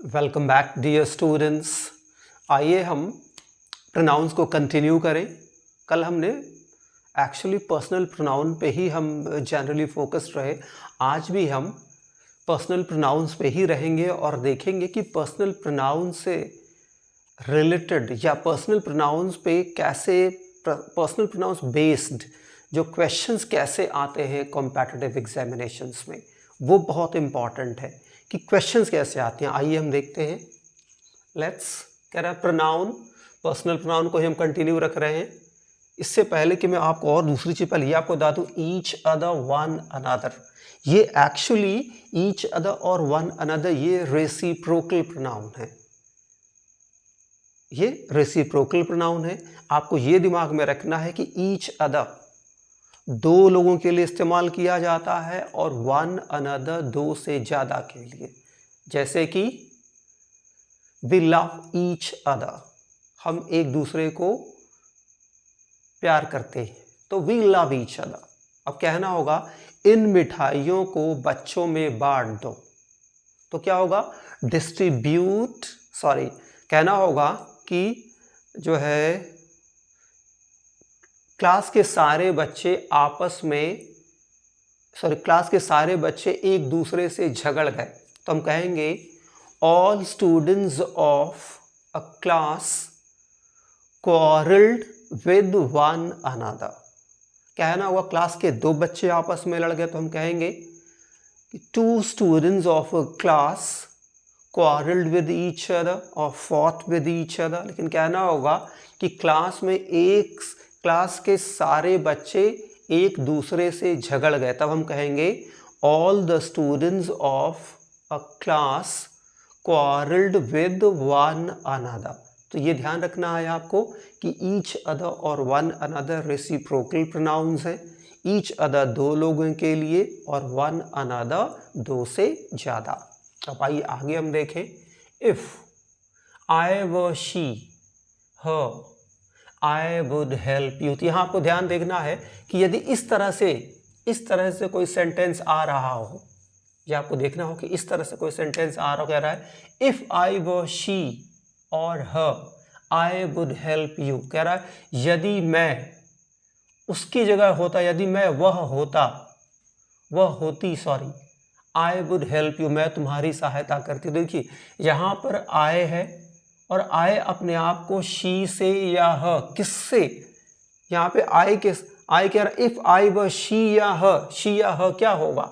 Welcome back dear students. आइए हम pronounce को कंटिन्यू करें। कल हमने एक्चुअली पर्सनल प्रोनाउन पे ही हम जनरली फोकस्ड रहे। आज भी हम पर्सनल प्रोनाउंस पे ही रहेंगे और देखेंगे कि पर्सनल प्रोनाउन से रिलेटेड या पर्सनल प्रोनाउंस पे कैसे पर्सनल प्रोनाउंस बेस्ड जो क्वेश्चंस कैसे आते हैं कॉम्पिटिटिव एग्जामिनेशंस में, वो बहुत इम्पॉर्टेंट है कि क्वेश्चंस कैसे आते हैं। आइए हम देखते हैं। लेट्स कह रहा है प्रोनाउन, पर्सनल प्रोनाउन को ही हम कंटिन्यू रख रहे हैं। इससे पहले कि मैं आपको और दूसरी चीज पहले ये आपको बता दूं, ईच अदर वन अनदर, ये एक्चुअली ईच अदर और वन अनदर ये रेसिप्रोकल प्रोनाउन है। ये रेसिप्रोकल प्रोनाउन है। आपको ये दिमाग में रखना है कि ईच अदर दो लोगों के लिए इस्तेमाल किया जाता है और वन अनदर दो से ज्यादा के लिए। जैसे कि वी लव ईच अदर, हम एक दूसरे को प्यार करते हैं, तो वी लव ईच अदर। अब कहना होगा इन मिठाइयों को बच्चों में बांट दो, तो क्या होगा डिस्ट्रीब्यूट, सॉरी कहना होगा कि जो है क्लास के सारे बच्चे आपस में, सॉरी क्लास के सारे बच्चे एक दूसरे से झगड़ गए, तो हम कहेंगे all students of a class quarreled with one another। कहना होगा क्लास के दो बच्चे आपस में लड़ गए, तो हम कहेंगे two students of a class quarreled with each other और fought with each other। लेकिन कहना होगा कि क्लास में एक क्लास के सारे बच्चे एक दूसरे से झगड़ गए, तब हम कहेंगे all the students of a class quarreled with one another। तो ये ध्यान रखना है आपको कि ईच अदर और वन अनदर रेसिप्रोकल प्रोनाउंस हैं। ईच अदर दो लोगों के लिए और वन अनदर दो से ज़्यादा। अब आइए आगे हम देखें। If I were she her I would help you. तो यहाँ आपको ध्यान देखना है कि यदि इस तरह से कोई सेंटेंस आ रहा हो, या आपको देखना हो कि इस तरह से कोई सेंटेंस आ रहा हो, कह रहा है इफ़ आई वर शी और हर आई वुड हेल्प यू। कह रहा है यदि मैं उसकी जगह होता, यदि मैं वह होती sorry I would help you, मैं तुम्हारी सहायता करती। देखिए यहाँ पर आए है और आए अपने आप को शी से या ह किससे, यहाँ पे आई कह रहा इफ आई व शी या ह क्या होगा।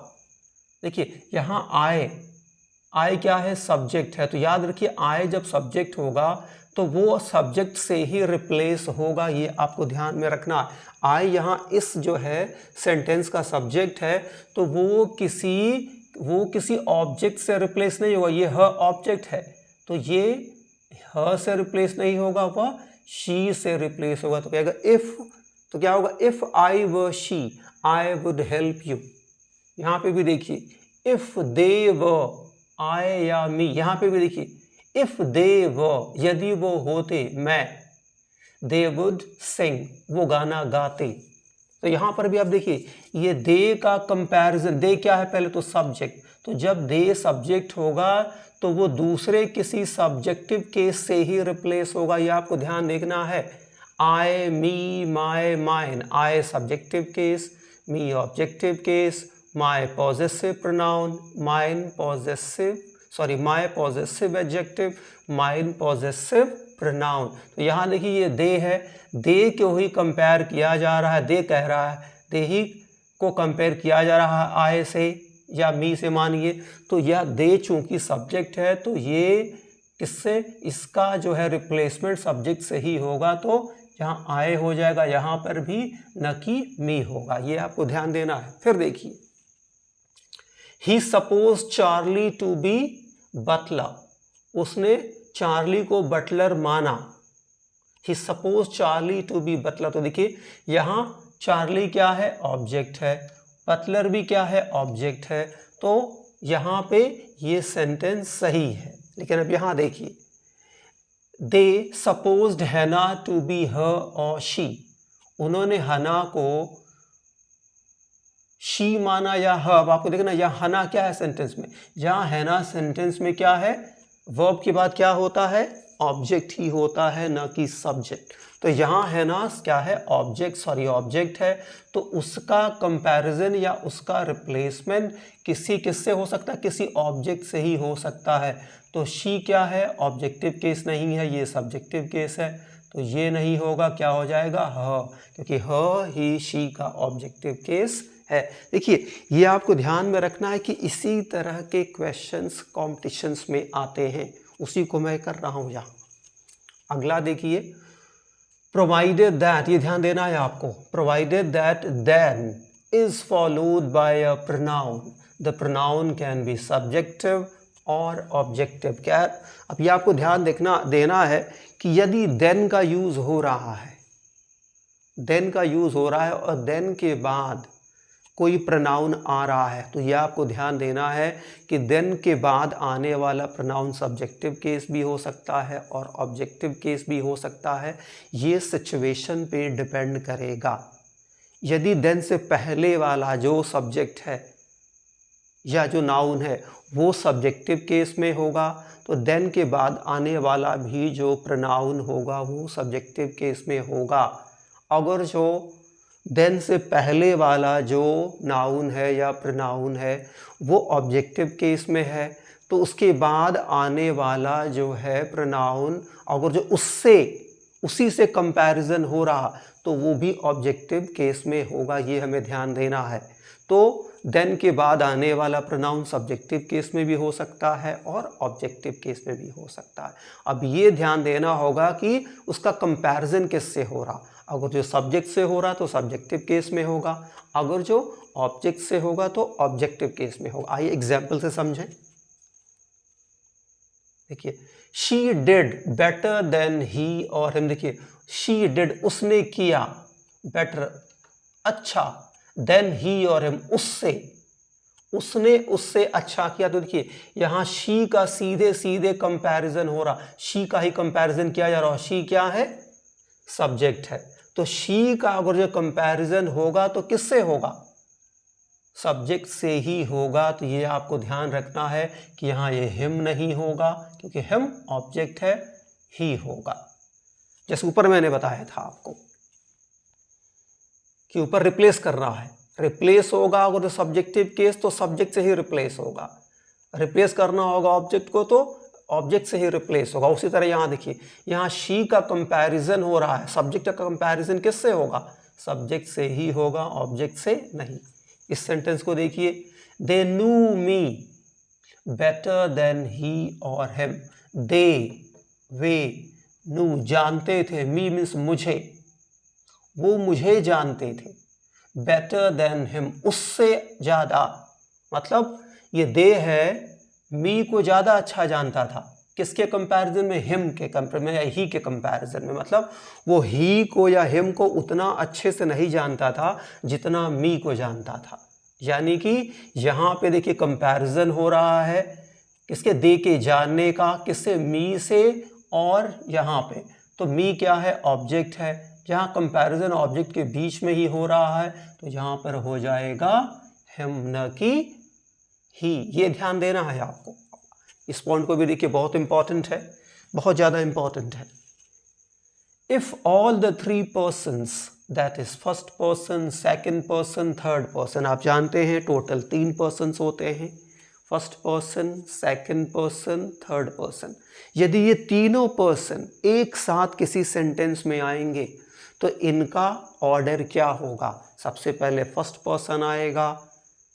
देखिए यहाँ आए क्या है, सब्जेक्ट है, तो याद रखिए आए जब सब्जेक्ट होगा तो वो सब्जेक्ट से ही रिप्लेस होगा, ये आपको ध्यान में रखना है। आए यहाँ इस जो है सेंटेंस का सब्जेक्ट है, तो वो किसी ऑब्जेक्ट से रिप्लेस नहीं होगा। ये ह ऑब्जेक्ट है, तो ये ह से रिप्लेस नहीं होगा, वह शी से रिप्लेस होगा। तो कहेगा इफ, तो क्या होगा इफ आई व she I would help you. यहाँ पे भी देखिए इफ दे व आई या मी, यहाँ पे भी देखिए इफ दे व यदि वो होते मैं, दे वुड सिंग वो गाना गाते। तो यहाँ पर भी आप देखिए ये दे का कंपैरिजन, दे क्या है पहले तो सब्जेक्ट, तो जब दे सब्जेक्ट होगा तो वो दूसरे किसी सब्जेक्टिव केस से ही रिप्लेस होगा, ये आपको ध्यान देखना है। I me my mine, I subjective case, me objective case, my possessive pronoun, mine possessive my possessive adjective, mine possessive pronoun. तो यहाँ देखिए ये दे है, दे को ही कंपेयर किया जा रहा है, दे कह रहा है, दे ही को कंपेयर किया जा रहा है आए से या मी से मानिए। तो यह दे चूंकि सब्जेक्ट है तो ये किससे, इसका जो है रिप्लेसमेंट सब्जेक्ट से ही होगा, तो यहाँ आए हो जाएगा, यहाँ पर भी न कि मी होगा, ये आपको ध्यान देना है। फिर देखिए he suppose Charlie to be butler, उसने चार्ली को बटलर माना। He suppose Charlie to be butler, तो देखिए यहाँ चार्ली क्या है, ऑब्जेक्ट है, बटलर भी क्या है, ऑब्जेक्ट है, तो यहाँ पे ये सेंटेंस सही है। लेकिन अब यहाँ देखिए दे सपोज्ड हैना टू बी हर और शी, उन्होंने हना को शी माना या ह। अब आपको देखना यहाँ हना क्या है सेंटेंस में, जहाँ हैना सेंटेंस में क्या है, वर्ब के बाद क्या होता है, ऑब्जेक्ट ही होता है, ना कि सब्जेक्ट। तो यहाँ है ना क्या है, ऑब्जेक्ट है, तो उसका कंपैरिजन या उसका रिप्लेसमेंट किससे हो सकता है, किसी ऑब्जेक्ट से ही हो सकता है। तो शी क्या है, ऑब्जेक्टिव केस नहीं है, ये सब्जेक्टिव केस है, तो ये नहीं होगा, क्या हो जाएगा, ह, क्योंकि ह ही शी का ऑब्जेक्टिव केस है। देखिए ये आपको ध्यान में रखना है कि इसी तरह के क्वेश्चंस कॉम्पिटिशन्स में आते हैं, उसी को मैं कर रहा हूँ यहाँ। अगला देखिए, प्रोवाइडेड दैट, ये ध्यान देना है आपको, provided that than is followed by a pronoun, the pronoun can be subjective और ऑब्जेक्टिव। क्या, अब ये आपको ध्यान देना है कि यदि देन का यूज हो रहा है, देन का यूज हो रहा है और देन के बाद कोई प्रोनाउन आ रहा है, तो यह आपको ध्यान देना है कि देन के बाद आने वाला प्रोनाउन सब्जेक्टिव केस भी हो सकता है और ऑब्जेक्टिव केस भी हो सकता है। ये सिचुएशन पे डिपेंड करेगा। यदि देन से पहले वाला जो सब्जेक्ट है या जो नाउन है वो सब्जेक्टिव केस में होगा, तो देन के बाद आने वाला भी जो प्रोनाउन होगा वो सब्जेक्टिव केस में होगा। अगर जो देन से पहले वाला जो नाउन है या प्रोनाउन है वो ऑब्जेक्टिव केस में है, तो उसके बाद आने वाला जो है प्रोनाउन, अगर जो उसी से कंपैरिजन हो रहा, तो वो भी ऑब्जेक्टिव केस में होगा। ये हमें ध्यान देना है। तो देन के बाद आने वाला प्रोनाउन सब्जेक्टिव केस में भी हो सकता है और ऑब्जेक्टिव केस में भी हो सकता है। अब ये ध्यान देना होगा कि उसका कंपैरिजन किससे हो रहा। अगर जो सब्जेक्ट से हो रहा तो सब्जेक्टिव केस में होगा, अगर जो ऑब्जेक्ट से होगा तो ऑब्जेक्टिव केस में होगा। आइए एग्जाम्पल से समझें। देखिए, she did better than he और हिम। देखिए, शी डिड, उसने किया, बेटर, अच्छा, देन ही और हिम, उसने उससे अच्छा किया। तो देखिए यहाँ शी का सीधे सीधे कंपैरिजन हो रहा, शी का ही कंपैरिजन किया जा रहा है। शी क्या है, सब्जेक्ट है, तो शी का अगर जो कंपैरिजन होगा तो किससे होगा, सब्जेक्ट से ही होगा। तो ये आपको ध्यान रखना है कि यहाँ ये हिम नहीं होगा, क्योंकि हिम ऑब्जेक्ट है, ही होगा। जैसे ऊपर मैंने बताया था आपको कि ऊपर रिप्लेस कर रहा है, रिप्लेस होगा अगर तो सब्जेक्टिव केस तो सब्जेक्ट से ही रिप्लेस होगा, रिप्लेस करना होगा ऑब्जेक्ट को तो ऑब्जेक्ट से ही रिप्लेस होगा। उसी तरह यहाँ देखिए, यहाँ शी का कंपैरिजन हो रहा है, सब्जेक्ट का कंपैरिजन किससे होगा, सब्जेक्ट से ही होगा, ऑब्जेक्ट से नहीं। इस सेंटेंस को देखिए, they knew me better than he और हिम। दे, वे, न्यू, जानते थे, मी मीन्स मुझे, वो मुझे जानते थे, बेटर देन हिम, उससे ज़्यादा, मतलब ये दे है मी को ज़्यादा अच्छा जानता था। किसके कंपैरिजन में, हिम के कंपैरिजन में या ही के कंपैरिजन में। मतलब वो ही को या हिम को उतना अच्छे से नहीं जानता था जितना मी को जानता था। यानी कि यहाँ पे देखिए कंपैरिजन हो रहा है किसके, दे के जानने का, किससे, मी से, और यहाँ पे तो मी क्या है, ऑब्जेक्ट है। जहाँ कंपैरिजन ऑब्जेक्ट के बीच में ही हो रहा है तो यहाँ पर हो जाएगा हिम, न कि ही। ये ध्यान देना है आपको। इस पॉइंट को भी देखिए, बहुत इंपॉर्टेंट है, बहुत ज़्यादा इंपॉर्टेंट है। If all the three persons, that is first person, second person, third person, आप जानते हैं टोटल 3 पर्सन्स होते हैं, first person, second person, third person. यदि ये तीनों पर्सन एक साथ किसी सेंटेंस में आएंगे तो इनका ऑर्डर क्या होगा, सबसे पहले फर्स्ट पर्सन आएगा,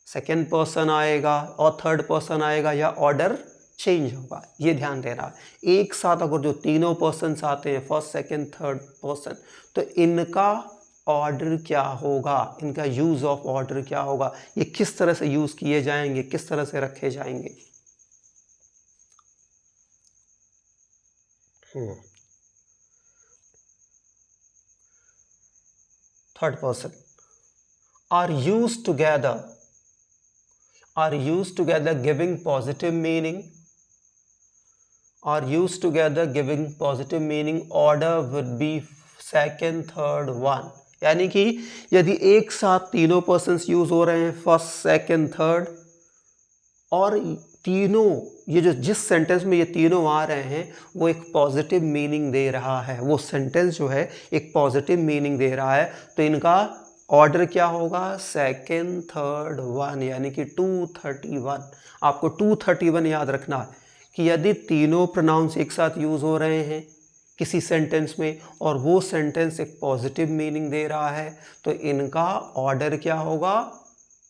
सेकेंड पर्सन आएगा और थर्ड पर्सन आएगा, या ऑर्डर चेंज होगा। ये ध्यान देना है। एक साथ अगर जो तीनों पर्सन्स आते हैं, फर्स्ट सेकेंड थर्ड पर्सन, तो इनका ऑर्डर क्या होगा, इनका यूज ऑफ ऑर्डर क्या होगा, ये किस तरह से यूज किए जाएंगे, किस तरह से रखे जाएंगे। Third person are used together giving positive meaning, order would be second, third, one। यानी कि यदि एक साथ तीनों पर्सन्स यूज हो रहे हैं, फर्स्ट, सेकंड, थर्ड, और तीनों ये जो जिस सेंटेंस में ये तीनों आ रहे हैं वो एक पॉजिटिव मीनिंग दे रहा है, वो सेंटेंस जो है एक पॉजिटिव मीनिंग दे रहा है। तो इनका ऑर्डर क्या होगा, सेकेंड थर्ड वन, यानी कि 231। आपको 231 याद रखना है कि यदि तीनों प्रोनाउंस एक साथ यूज़ हो रहे हैं किसी सेंटेंस में और वो सेंटेंस एक पॉजिटिव मीनिंग दे रहा है तो इनका ऑर्डर क्या होगा,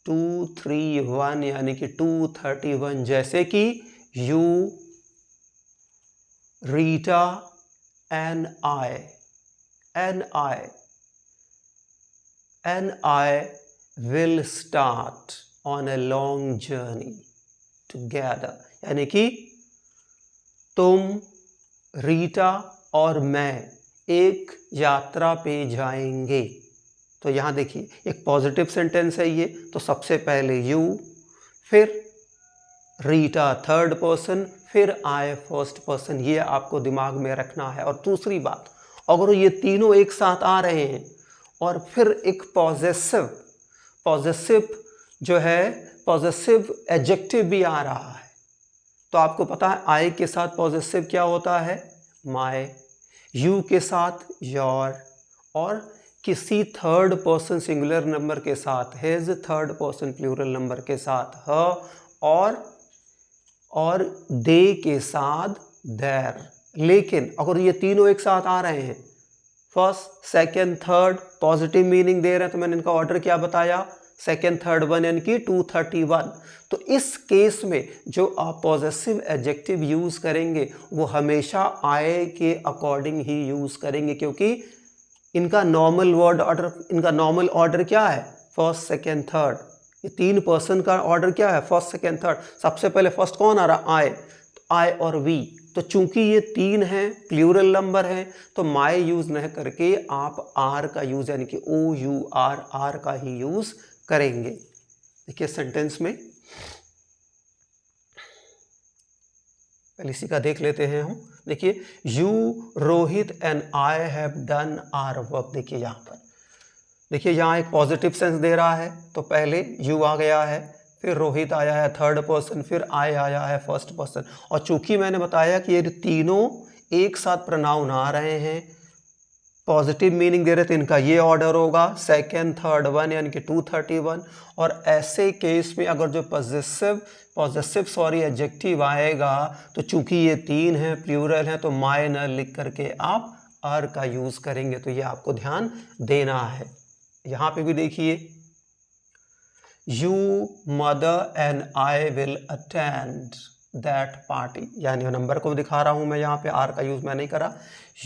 231, यानी कि 231। जैसे कि you, Rita and I, and I will start on a long journey together, यानी कि तुम, रीटा और मैं एक यात्रा पे जाएंगे। तो यहाँ देखिए एक पॉजिटिव सेंटेंस है ये, तो सबसे पहले यू, फिर रीटा थर्ड पर्सन, फिर आई फर्स्ट पर्सन, ये आपको दिमाग में रखना है। और दूसरी बात, अगर ये तीनों एक साथ आ रहे हैं और फिर एक पॉजेसिव जो है पॉजेसिव एडजेक्टिव भी आ रहा है, तो आपको पता है आई के साथ पॉजेसिव क्या होता है, माय, यू के साथ योर, और किसी थर्ड पर्सन सिंगुलर नंबर के साथ his, third person plural number के साथ हर, और दे के साथ देयर। लेकिन अगर ये तीनों एक साथ आ रहे हैं, first second third positive meaning दे रहे हैं, तो मैंने इनका ऑर्डर क्या बताया, सेकेंड थर्ड वन, यानी कि 231। तो इस केस में जो आप पॉजेसिव एडजेक्टिव यूज करेंगे वो हमेशा आई के अकॉर्डिंग ही यूज करेंगे, क्योंकि इनका नॉर्मल ऑर्डर क्या है, फर्स्ट सेकेंड थर्ड। ये तीन पर्सन का ऑर्डर क्या है, फर्स्ट सेकेंड थर्ड। सबसे पहले फर्स्ट कौन आ रहा, आई, तो आई और वी। तो चूंकि ये तीन हैं, प्लूरल नंबर है, तो माय यूज न करके आप आर का यूज, यानी कि OUR, आर का ही यूज करेंगे। देखिए सेंटेंस में पहले इसी का देख लेते हैं हम। देखिए you, Rohit and I have done our work. देखिए यहाँ पर, देखिए यहाँ एक पॉजिटिव सेंस दे रहा है, तो पहले यू आ गया है, फिर रोहित आया है थर्ड पर्सन, फिर आई आया है फर्स्ट पर्सन। और चूंकि मैंने बताया कि ये तीनों एक साथ प्रोनाउन आ रहे हैं, पॉजिटिव मीनिंग दे रहे थे, इनका ये ऑर्डर होगा सेकेंड थर्ड वन, यानी कि 231। और ऐसे केस में अगर जो पॉजेसिव एडजेक्टिव आएगा, तो चूंकि ये तीन हैं, प्लूरल हैं, तो माय न लिख करके आप आर का यूज करेंगे। तो ये आपको ध्यान देना है। यहाँ पे भी देखिए, you, mother and I will attend that party, यानी नंबर को दिखा रहा हूं मैं, यहाँ पे आर का यूज मैं नहीं करा।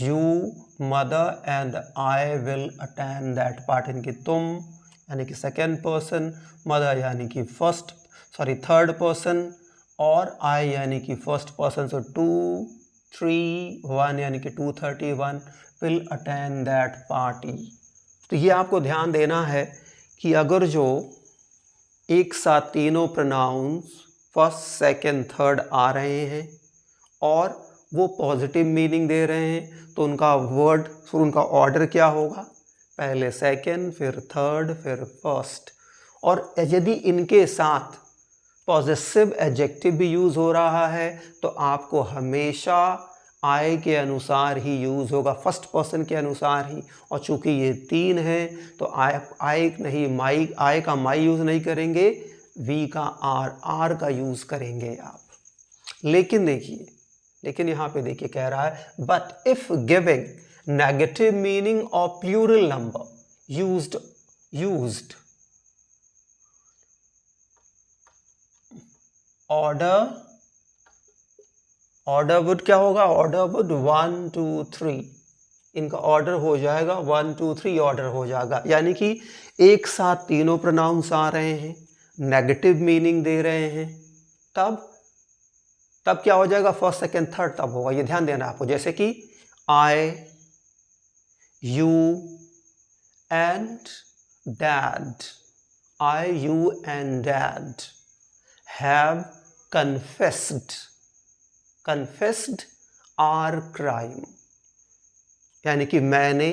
You, mother and I will attend that party, यानी कि तुम, यानी कि सेकेंड पर्सन, मदर यानी कि थर्ड पर्सन, और आई यानी कि फर्स्ट पर्सन। सो 231 यानी कि 231 विल अटेंड दैट पार्टी। तो ये आपको ध्यान देना है कि अगर जो एक साथ तीनों प्रोनाउंस फर्स्ट सेकेंड थर्ड आ रहे हैं और वो पॉजिटिव मीनिंग दे रहे हैं, तो उनका उनका ऑर्डर क्या होगा, पहले सेकेंड, फिर थर्ड, फिर फर्स्ट। और यदि इनके साथ पॉजिटिव एडजेक्टिव भी यूज़ हो रहा है, तो आपको हमेशा आई के अनुसार ही यूज़ होगा, फर्स्ट पर्सन के अनुसार ही। और चूंकि ये तीन हैं, तो आई का माई यूज़ नहीं करेंगे, वी का आर का यूज़ करेंगे आप। लेकिन यहाँ पे देखिए कह रहा है, but if giving negative meaning of plural number used order would क्या होगा, ऑर्डर वुड 1 2 3, इनका ऑर्डर हो जाएगा 1 2 3 ऑर्डर हो जाएगा। यानी कि एक साथ तीनों प्रोनाउंस आ रहे हैं, नेगेटिव मीनिंग दे रहे हैं, तब क्या हो जाएगा, फर्स्ट सेकेंड थर्ड तब होगा। ये ध्यान देना आपको। जैसे कि I, you and dad, I, you and dad have confessed our crime, यानी कि मैंने,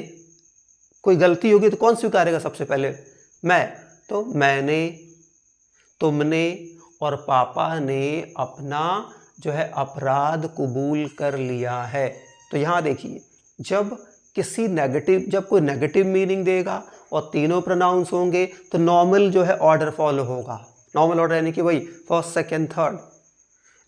कोई गलती होगी तो कौन स्वीकारेगा सबसे पहले, मैं। तो मैंने, तुमने और पापा ने अपना जो है अपराध कबूल कर लिया है। तो यहाँ देखिए, जब कोई नेगेटिव मीनिंग देगा और तीनों प्रोनाउंस होंगे तो नॉर्मल जो है ऑर्डर फॉलो होगा, नॉर्मल ऑर्डर यानी कि वही फर्स्ट सेकंड थर्ड।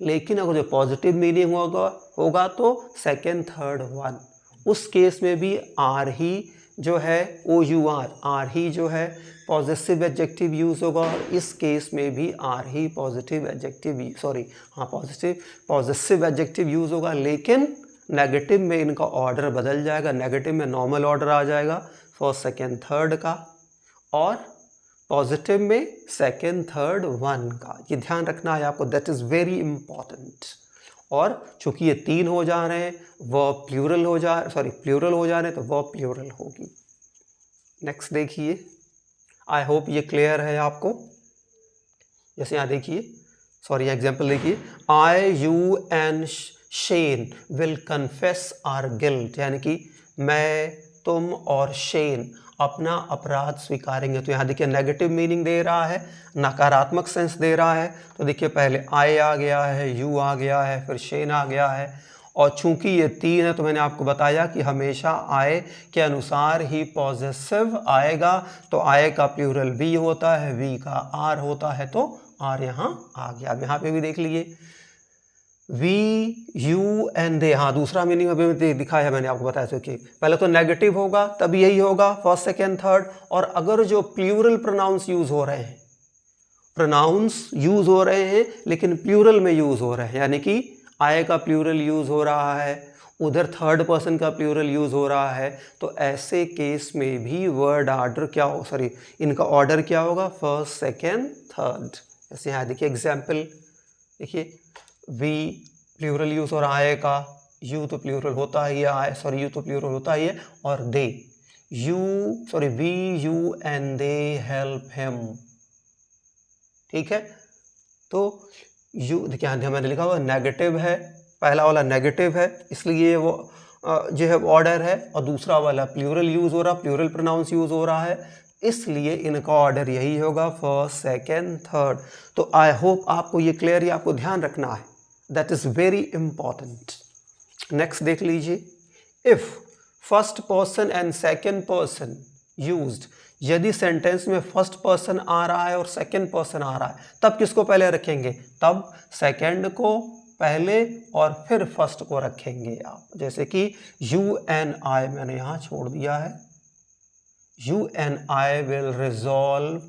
लेकिन अगर जो पॉजिटिव मीनिंग होगा तो सेकंड थर्ड वन, उस केस में भी आर ही जो है आर ही जो है पॉजिटिव एडजेक्टिव यूज होगा, और इस केस में भी आर ही पॉजिटिव एडजेक्टिव यूज होगा। लेकिन नेगेटिव में इनका ऑर्डर बदल जाएगा, नेगेटिव में नॉर्मल ऑर्डर आ जाएगा फर्स्ट सेकंड थर्ड का, और पॉजिटिव में सेकंड थर्ड वन का। ये ध्यान रखना है आपको, दैट इज़ वेरी इंपॉर्टेंट। और चूंकि ये तीन हो जा रहे हैं, वर्ब प्लूरल हो जा रहे हैं, तो वर्ब प्लूरल होगी। नेक्स्ट देखिए, आई होप ये क्लियर है आपको। जैसे यहाँ देखिए, एग्जाम्पल देखिए, I you and Shane will confess our guilt, यानी कि मैं, तुम और शेन अपना अपराध स्वीकारेंगे। तो यहाँ देखिए नेगेटिव मीनिंग दे रहा है, नकारात्मक सेंस दे रहा है। तो देखिए पहले आई आ गया है, यू आ गया है, फिर शेन आ गया है, और चूंकि ये तीन है तो मैंने आपको बताया कि हमेशा आय के अनुसार ही पॉजेसिव आएगा। तो आय का प्लूरल वी होता है, वी का आर होता है, तो आर यहाँ आ गया। अब यहाँ पे भी देख लीजिए, वी यू एंड दे, हाँ दूसरा मीनिंग अभी दिखाया मैंने आपको बताया था कि पहले तो नेगेटिव होगा तब यही होगा फर्स्ट सेकेंड थर्ड। और अगर जो प्लूरल प्रोनाउंस यूज हो रहे हैं, लेकिन प्लूरल में यूज हो रहे हैं, यानी कि आय का प्लूरल यूज हो रहा है, उधर थर्ड पर्सन का प्लूरल यूज हो रहा है, तो ऐसे केस में भी वर्ड ऑर्डर इनका ऑर्डर क्या होगा, फर्स्ट सेकेंड थर्ड। जैसे यहाँ देखिए एग्जाम्पल देखिए, वी प्लूरल यूज हो रहा है का, यू तो प्लूरल होता ही है, और they, we you and they help him. ठीक है, तो यू देखिए यहाँ मैंने लिखा हुआ नेगेटिव है, पहला वाला नेगेटिव है इसलिए वो जो है ऑर्डर है, और दूसरा वाला प्लूरल यूज हो रहा, प्लूरल प्रोनाउंस यूज हो रहा है, इसलिए इनका ऑर्डर यही होगा फर्स्ट सेकेंड थर्ड। तो आई होप आपको ये क्लियर है, आपको ध्यान रखना है, that is very important. Next देख लीजिए, if first person and second person used, यदि सेंटेंस में फर्स्ट पर्सन आ रहा है और सेकेंड पर्सन आ रहा है, तब किसको पहले रखेंगे, तब सेकेंड को पहले और फिर फर्स्ट को रखेंगे आप। जैसे कि यू एंड आई मैंने यहाँ छोड़ दिया है, you and I will resolve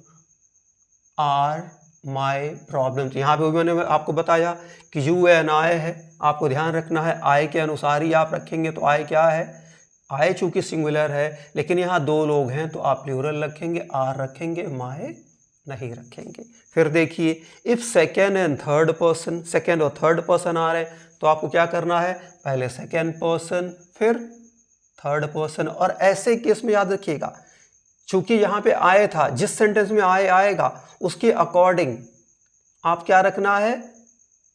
our my problem. तो यहाँ पे भी मैंने आपको बताया कि यू एंड आई है, आपको ध्यान रखना है आई के अनुसार ही आप रखेंगे। तो आई क्या है, आई चूंकि सिंगुलर है, लेकिन यहाँ दो लोग हैं तो आप प्लूरल रखेंगे, आर रखेंगे, माई नहीं रखेंगे। फिर देखिए, if second and third person, second और थर्ड पर्सन आ रहे हैं, तो आपको क्या करना है, पहले सेकेंड पर्सन फिर थर्ड पर्सन। और ऐसे केस में याद रखिएगा, चूंकि यहाँ पे आए था, जिस सेंटेंस में आए आएगा उसके अकॉर्डिंग आप क्या रखना है,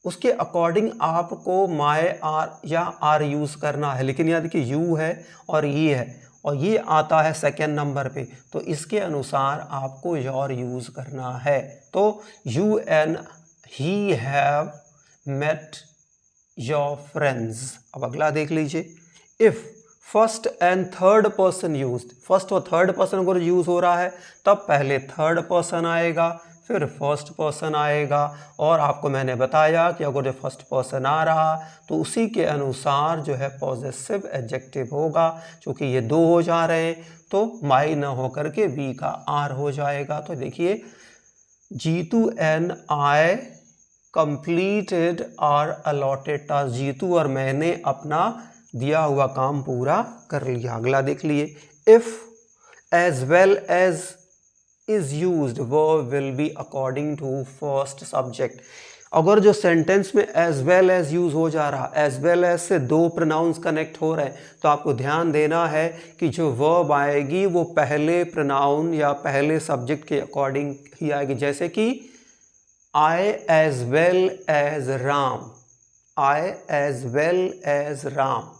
उसके अकॉर्डिंग आपको माय आर या आर यूज करना है। लेकिन यहाँ देखिए यू है और ये है, और ये आता है सेकेंड नंबर पे, तो इसके अनुसार आपको योर यूज करना है। तो you and he have met your friends. अब अगला देख लीजिए, if first and third person used, first और थर्ड पर्सन अगर यूज हो रहा है तब पहले थर्ड पर्सन आएगा, फिर फर्स्ट पर्सन आएगा। और आपको मैंने बताया कि अगर जो फर्स्ट पर्सन आ रहा तो उसी के अनुसार जो है पॉजेसिव एडजेक्टिव होगा। क्योंकि ये दो हो जा रहे हैं तो माई न होकर के वी का आर हो जाएगा। तो देखिए, Jitu and I completed our allotted task, Jitu और मैंने अपना दिया हुआ काम पूरा कर लिया। अगला देख लिए, if as well as is used verb will be according to first subject. अगर जो सेंटेंस में एज वेल एज यूज हो जा रहा, एज वेल एज से दो प्रोनाउंस कनेक्ट हो रहे हैं, तो आपको ध्यान देना है कि जो वर्ब आएगी वो पहले प्रोनाउन या पहले सब्जेक्ट के अकॉर्डिंग ही आएगी। जैसे कि I as well as Ram, I as well as Ram,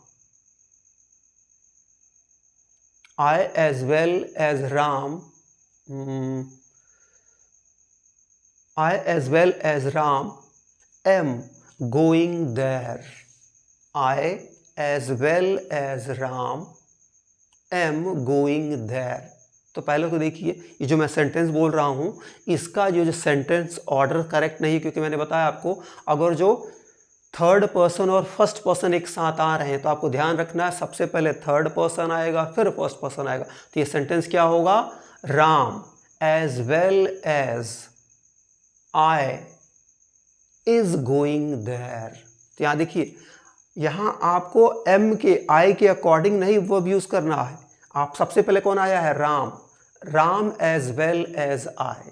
I as well as Ram I as well as Ram am going there. I as well as Ram am going there. तो पहले तो देखिए ये जो मैं सेंटेंस बोल रहा हूँ इसका जो सेंटेंस ऑर्डर करेक्ट नहीं, क्योंकि मैंने बताया आपको अगर जो थर्ड पर्सन और फर्स्ट पर्सन एक साथ आ रहे हैं तो आपको ध्यान रखना है सबसे पहले थर्ड पर्सन आएगा फिर फर्स्ट पर्सन आएगा। तो ये सेंटेंस क्या होगा, Ram as well as I is going there. तो यहाँ देखिए यहाँ आपको एम के आई के अकॉर्डिंग नहीं वर्ब यूज करना है। आप सबसे पहले कौन आया है, Ram, Ram as well as I.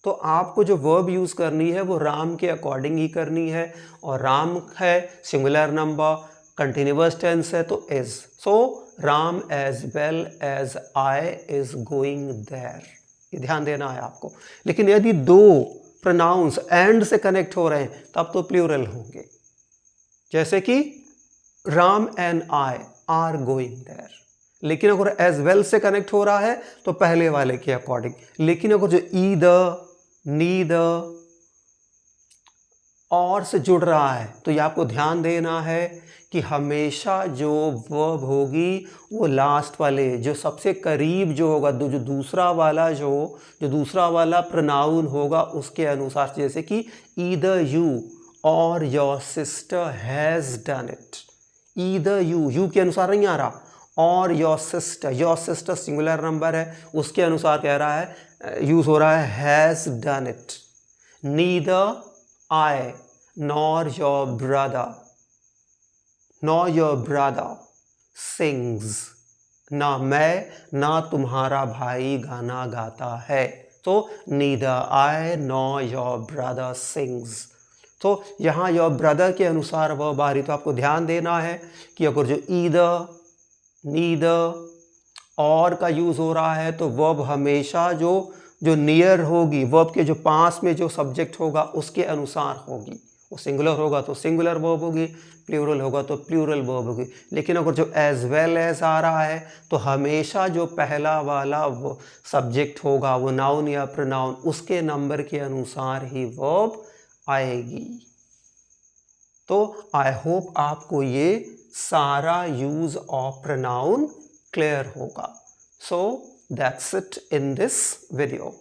तो आपको जो वर्ब यूज करनी है वो राम के अकॉर्डिंग ही करनी है, और राम है सिंगुलर नंबर, कंटिन्यूअस टेंस है तो is. So Ram as well as I is going there, ये ध्यान देना है आपको। लेकिन यदि दो प्रोनाउंस एंड से कनेक्ट हो रहे हैं तब तो प्लूरल होंगे, जैसे कि Ram and I are going there. लेकिन अगर एज वेल से कनेक्ट हो रहा है तो पहले वाले के अकॉर्डिंग। लेकिन अगर जो ईदर, नीदर और से जुड़ रहा है तो ये आपको ध्यान देना है कि हमेशा जो वर्ब होगी वो लास्ट वाले जो सबसे करीब जो होगा जो दूसरा वाला प्रोनाउन होगा उसके अनुसार, जैसे कि ईदर यू और your sister has done it. Either you के अनुसार नहीं आ रहा, और योर सिस्टर सिंगुलर नंबर है उसके अनुसार कह रहा है, यूज हो रहा है has done it. Neither I nor your brother sings, ना मैं ना तुम्हारा भाई गाना गाता है। तो neither I nor your brother sings. तो यहाँ योर ब्रदर के अनुसार वर्ब आ रही, तो आपको ध्यान देना है कि अगर जो ईदर, नीदर और का यूज हो रहा है तो वर्ब हमेशा जो नियर होगी, वर्ब के जो पास में जो सब्जेक्ट होगा उसके अनुसार होगी। वो सिंगुलर होगा तो सिंगुलर वर्ब होगी, प्लूरल होगा तो प्लूरल वर्ब होगी। लेकिन अगर जो एज वेल एज आ रहा है तो हमेशा जो पहला वाला वो सब्जेक्ट होगा वो नाउन या प्रोनाउन उसके नंबर के अनुसार ही वर्ब आएगी। तो आई होप आपको ये सारा यूज ऑफ प्रोनाउन क्लियर होगा। So that's it in this video.